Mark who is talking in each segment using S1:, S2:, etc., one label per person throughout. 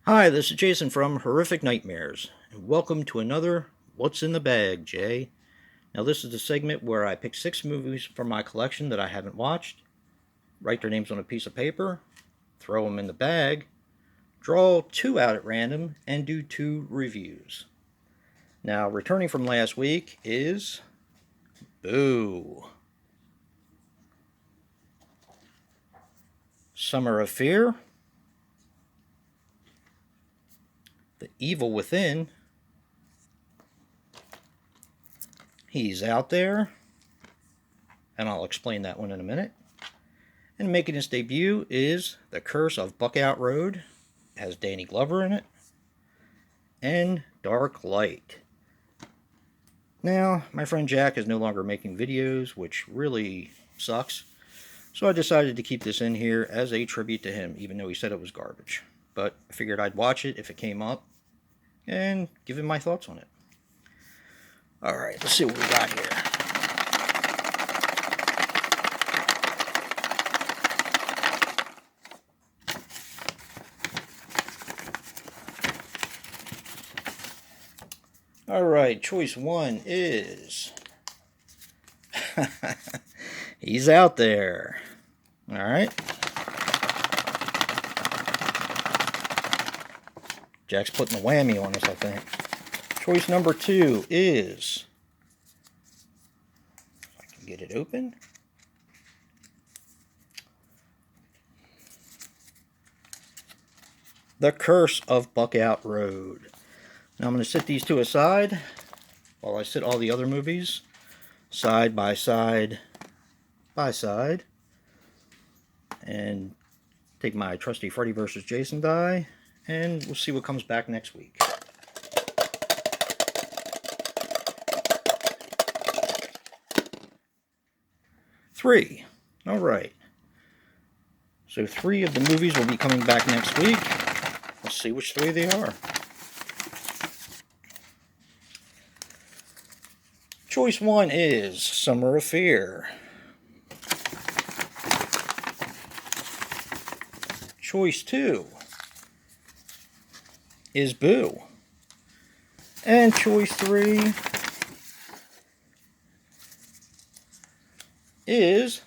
S1: Hi, this is Jason from Horrific Nightmares, and welcome to another What's in the Bag, Jay. Now, this is the segment where I pick 6 movies from my collection that I haven't watched, write their names on a piece of paper, throw them in the bag, draw 2 out at random, and do 2 reviews. Now, returning from last week is Boo. Summer of Fear, The Evil Within, He's Out There, and I'll explain that one in a minute. And making its debut is The Curse of Buckout Road. It has Danny Glover in it. And Dark Light. Now, my friend Jack is no longer making videos, which really sucks. So I decided to keep this in here as a tribute to him, even though he said it was garbage. But I figured I'd watch it if it came up and give him my thoughts on it. Alright, let's see what we got here. Alright, choice 1 is... He's Out There. Alright. Jack's putting a whammy on us, I think. Choice number 2 is... If I can get it open. The Curse of Buckout Road. Now I'm going to sit these 2 aside while I sit all the other movies side by side by side, and take my trusty Freddy vs. Jason die, and we'll see what comes back next week. Three. Alright. So 3 of the movies will be coming back next week. Let's see which 3 they are. Choice 1 is Summer of Fear. Choice 2 is Boo. And choice 3 is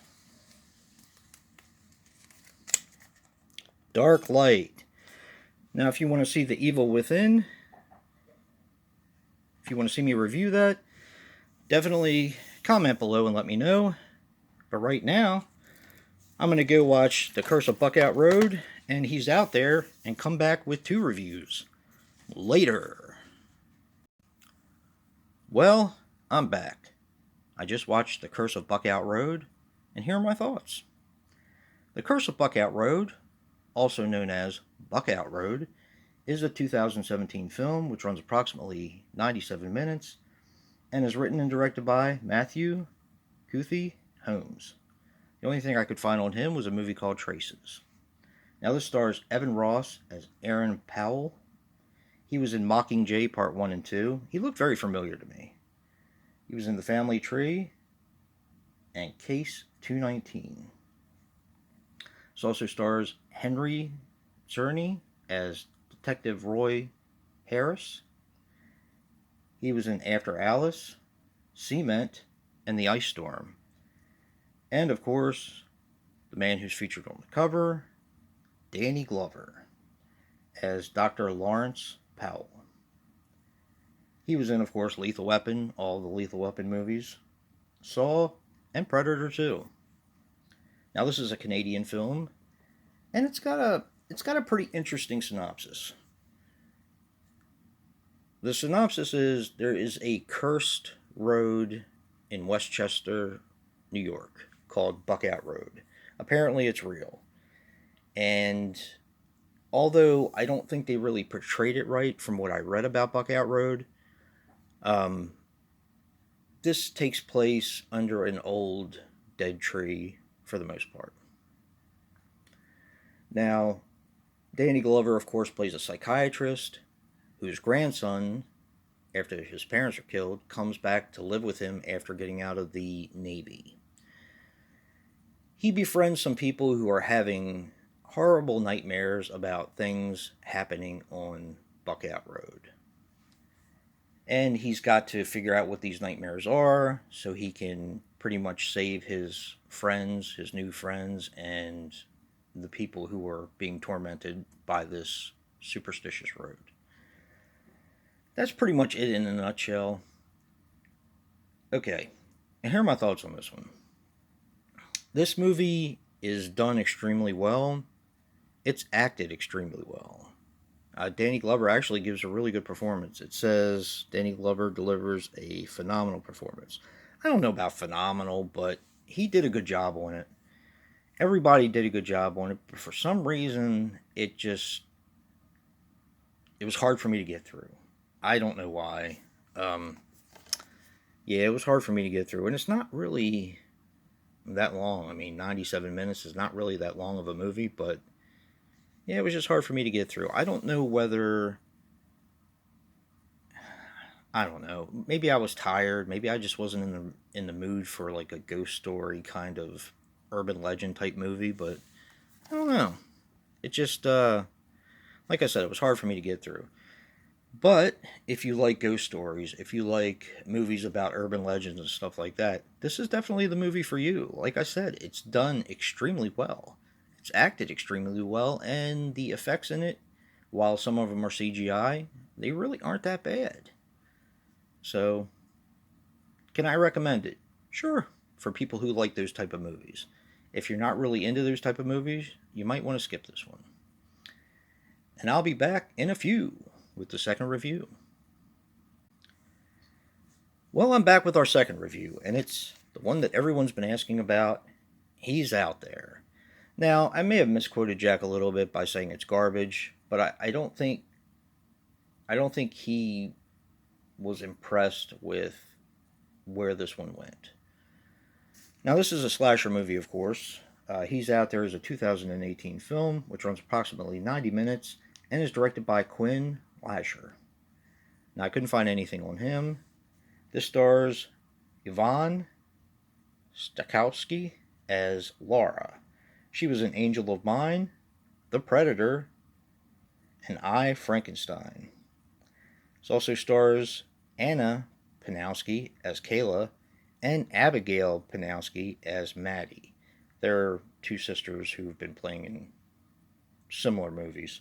S1: Dark Light. Now, if you want to see The Evil Within, if you want to see me review that, definitely comment below and let me know. But right now, I'm going to go watch The Curse of Buckout Road and He's Out There and come back with 2 reviews later. Well, I'm back. I just watched The Curse of Buckout Road, and here are my thoughts. The Curse of Buckout Road, also known as Buckout Road, is a 2017 film which runs approximately 97 minutes and is written and directed by Matthew Kuthi Holmes. The only thing I could find on him was a movie called Traces. Now this stars Evan Ross as Aaron Powell. He was in Mockingjay Part 1 and 2. He looked very familiar to me. He was in The Family Tree and Case 219. This also stars Henry Czerny as Detective Roy Harris. He was in After Alice, Cement, and The Ice Storm. And of course, the man who's featured on the cover, Danny Glover, as Dr. Lawrence Powell. He was in, of course, Lethal Weapon, all the Lethal Weapon movies, Saw, and Predator 2. Now this is a Canadian film, and it's got a pretty interesting synopsis. The synopsis is there is a cursed road in Westchester, New York, called Buckout Road. Apparently it's real. And although I don't think they really portrayed it right from what I read about Buckout Road, this takes place under an old dead tree for the most part. Now, Danny Glover, of course, plays a psychiatrist whose grandson, after his parents are killed, comes back to live with him after getting out of the Navy. He befriends some people who are having horrible nightmares about things happening on Buckout Road. And he's got to figure out what these nightmares are so he can pretty much save his friends, his new friends, and the people who are being tormented by this superstitious road. That's pretty much it in a nutshell. Okay, and here are my thoughts on this one. This movie is done extremely well. It's acted extremely well. Danny Glover actually gives a really good performance. It says Danny Glover delivers a phenomenal performance. I don't know about phenomenal, but he did a good job on it. Everybody did a good job on it, but for some reason, it was hard for me to get through. I don't know why. Yeah, it was hard for me to get through, and it's not really that long. I mean, 97 minutes is not really that long of a movie, but yeah, it was just hard for me to get through. I don't know whether, I don't know. Maybe I was tired. Maybe I just wasn't in the mood for like a ghost story kind of urban legend type movie, but I don't know. It just like I said, it was hard for me to get through. But if you like ghost stories, if you like movies about urban legends and stuff like that, this is definitely the movie for you. Like I said, it's done extremely well. It's acted extremely well, and the effects in it, while some of them are CGI, they really aren't that bad. So, can I recommend it? Sure, for people who like those type of movies. If you're not really into those type of movies, you might want to skip this one. And I'll be back in a few with the second review. Well, I'm back with our second review, and it's the one that everyone's been asking about. He's out there. Now, I may have misquoted Jack a little bit by saying it's garbage, but I don't think he was impressed with where this one went. Now, this is a slasher movie, of course. He's Out There is a 2018 film, which runs approximately 90 minutes and is directed by Quinn Lasher. Now, I couldn't find anything on him. This stars Yvonne Stokowski as Laura. She was in Angel of Mine, The Predator, and I, Frankenstein. It also stars Anna Panowski as Kayla and Abigail Panowski as Maddie. They're two sisters who've been playing in similar movies.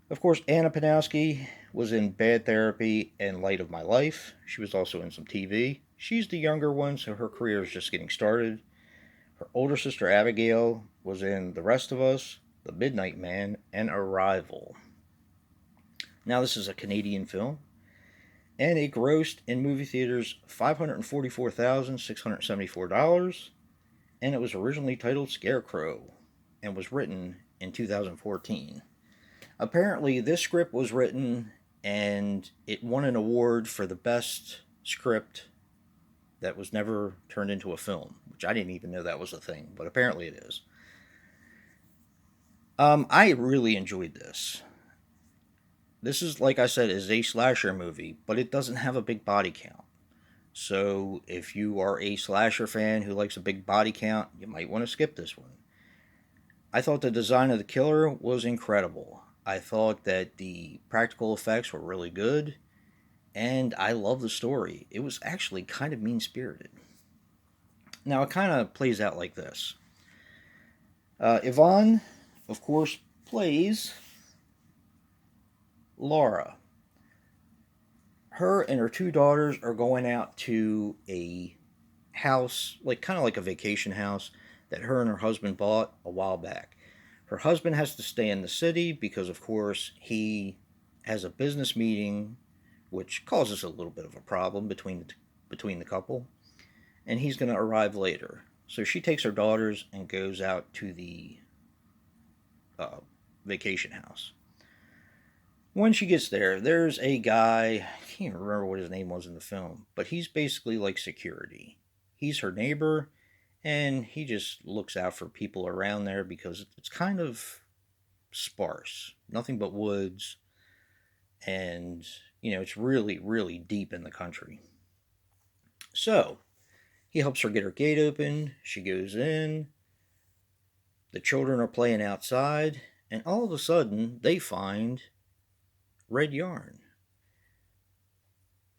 S1: Of course, Anna Panowski was in Bad Therapy and Light of My Life. She was also in some TV. She's the younger one, so her career is just getting started. Her older sister Abigail was in The Rest of Us, The Midnight Man, and Arrival. Now, this is a Canadian film, and it grossed in movie theaters $544,674, and it was originally titled Scarecrow, and was written in 2014. Apparently, this script was written and it won an award for the best script that was never turned into a film, which I didn't even know that was a thing, but apparently it is. I really enjoyed this. This is, like I said, is a slasher movie, but it doesn't have a big body count. So if you are a slasher fan who likes a big body count, you might want to skip this one. I thought the design of the killer was incredible. I thought that the practical effects were really good, and I love the story. It was actually kind of mean-spirited. Now, it kind of plays out like this. Yvonne, of course, plays Laura. Her and her two daughters are going out to a house, like kind of like a vacation house that her and her husband bought a while back. Her husband has to stay in the city because, of course, he has a business meeting, which causes a little bit of a problem between the couple, and he's going to arrive later. So she takes her daughters and goes out to the vacation house. When she gets there, there's a guy, I can't remember what his name was in the film, but he's basically like security. He's her neighbor, and he just looks out for people around there because it's kind of sparse. Nothing but woods, and, it's really, really deep in the country. So, he helps her get her gate open. She goes in. The children are playing outside, and all of a sudden they find red yarn,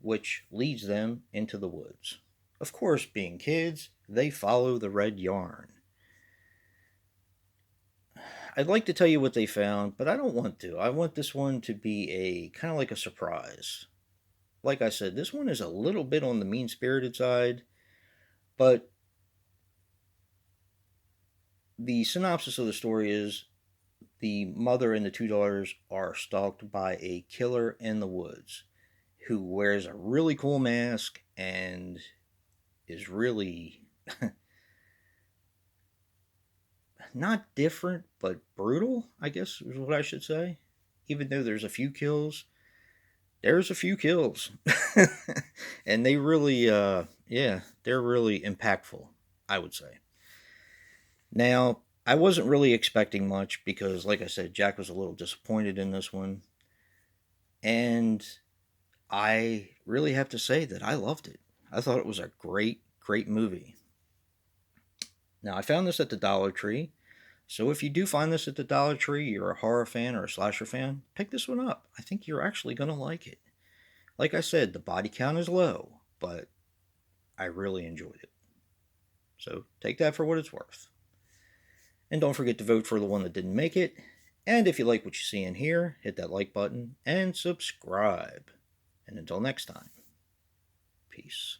S1: which leads them into the woods. Of course, being kids, they follow the red yarn. I'd like to tell you what they found, but I don't want to. I want this one to be a kind of like a surprise. Like I said, this one is a little bit on the mean-spirited side, but the synopsis of the story is the mother and the two daughters are stalked by a killer in the woods who wears a really cool mask and is really not different, but brutal, I guess is what I should say. Even though there's a few kills, there's a few kills. And they really, they're really impactful, I would say. Now, I wasn't really expecting much because, like I said, Jack was a little disappointed in this one. And I really have to say that I loved it. I thought it was a great, great movie. Now, I found this at the Dollar Tree. So if you do find this at the Dollar Tree, you're a horror fan or a slasher fan, pick this one up. I think you're actually going to like it. Like I said, the body count is low, but I really enjoyed it. So take that for what it's worth. And don't forget to vote for the one that didn't make it. And if you like what you see in here, hit that like button and subscribe. And until next time, peace.